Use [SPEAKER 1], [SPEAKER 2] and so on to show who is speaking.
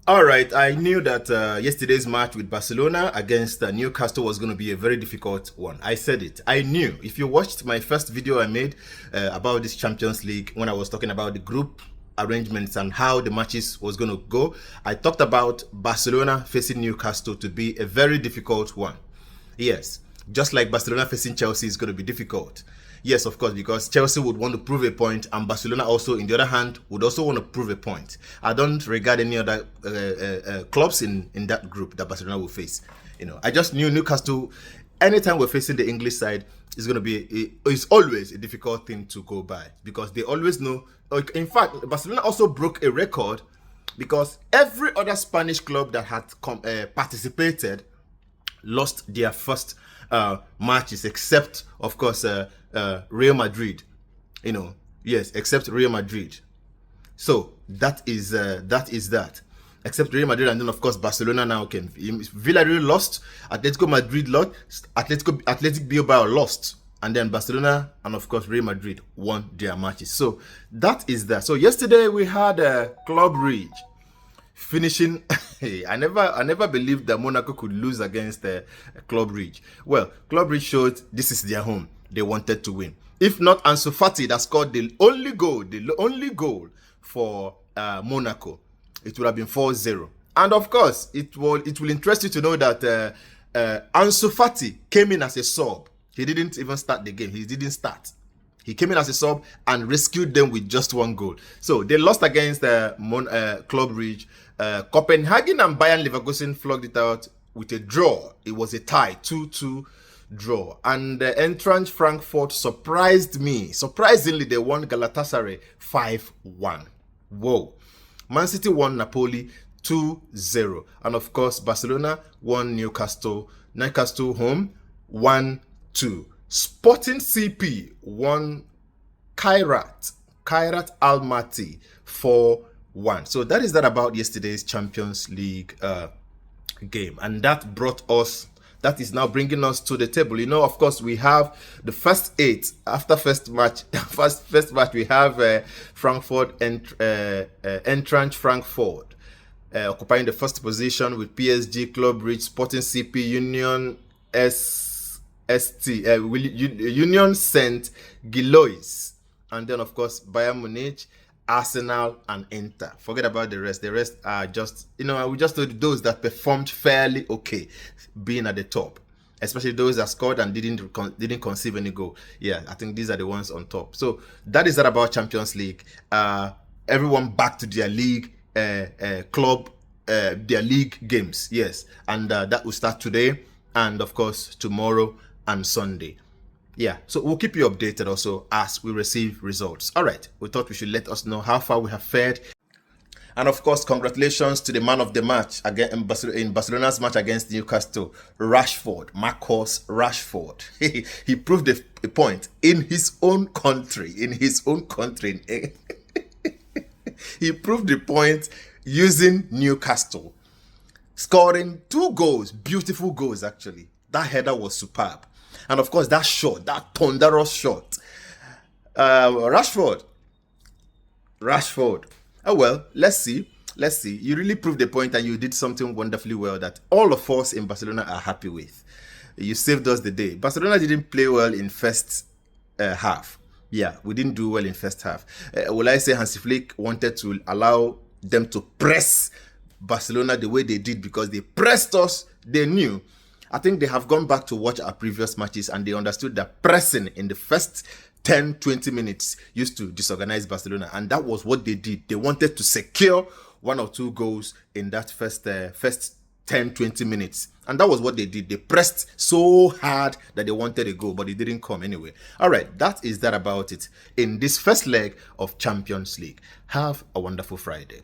[SPEAKER 1] All right, I knew that yesterday's match with Barcelona against Newcastle was going to be a very difficult one. I said it. I knew. If you watched my first video I made about this Champions League, when I was talking about the group arrangements and how the matches was going to go, I talked about Barcelona facing Newcastle to be a very difficult one. Yes, just like Barcelona facing Chelsea is going to be difficult. Yes, of course, because Chelsea would want to prove a point, and Barcelona also, in the other hand, would also want to prove a point. I don't regard any other clubs in that group that Barcelona will face. I just knew Newcastle. Anytime we're facing the English side, it's going to be it's always a difficult thing to go by because they always know. In fact, Barcelona also broke a record because every other Spanish club that had participated lost their first matches, except of course Real Madrid. Yes, except Real Madrid. So that is that. Except Real Madrid, and then of course Barcelona now can. Villarreal lost, Atletico Madrid lost, Athletic Bilbao lost, and then Barcelona and of course Real Madrid won their matches. So that is that. So yesterday we had Club Ridge finishing. I never believed that Monaco could lose against Club Ridge. Well, Club Ridge showed this is their home. They wanted to win. If not Ansu Fati that scored the only goal for Monaco, it would have been 4-0. And of course, it will interest you to know that Ansu Fati came in as a sub. He didn't even start the game. He didn't start. He came in as a sub and rescued them with just one goal. So they lost against Club Ridge. Copenhagen and Bayern Leverkusen flogged it out with a draw. It was a tie, 2-2 draw. And Eintracht Frankfurt surprised me. Surprisingly, they won Galatasaray 5-1. Whoa. Man City won Napoli 2-0. And of course, Barcelona won Newcastle home 1-2. Sporting CP won Kairat Almaty 4-1. So that is that about yesterday's Champions League game. And that is now bringing us to the table. Of course, we have the first 8 after first match. First match, we have Frankfurt and Eintracht Frankfurt occupying the first position with PSG, Club Ridge, Sporting CP, Union Union Saint Gilloise, and then of course Bayern Munich, Arsenal, and Inter. Forget about the rest. The rest are just, we just told those that performed fairly okay, being at the top, especially those that scored and didn't conceive any goal. Yeah, I think these are the ones on top. So that is that about Champions League. Everyone back to their league club, their league games. Yes, and that will start today, and of course tomorrow and Sunday. Yeah, so we'll keep you updated also as we receive results. All right, we thought we should let us know how far we have fared. And of course, congratulations to the man of the match again in Barcelona's match against Newcastle, Marcus Rashford. He proved a point in his own country. He proved the point using Newcastle, scoring 2 goals, beautiful goals actually. That header was superb. And of course, that shot, that thunderous shot. Rashford. Oh, well, let's see. You really proved the point and you did something wonderfully well that all of us in Barcelona are happy with. You saved us the day. Barcelona didn't play well in first half. Yeah, we didn't do well in first half. Will I say Hansi Flick wanted to allow them to press Barcelona the way they did because they pressed us. They knew. I think they have gone back to watch our previous matches and they understood that pressing in the first 10-20 minutes used to disorganize Barcelona, and that was what they did. They wanted to secure 1 or 2 goals in that first 10-20 minutes, and that was what they did. They pressed so hard that they wanted a goal, but it didn't come anyway. All right, that is that about it in this first leg of Champions League. Have a wonderful Friday.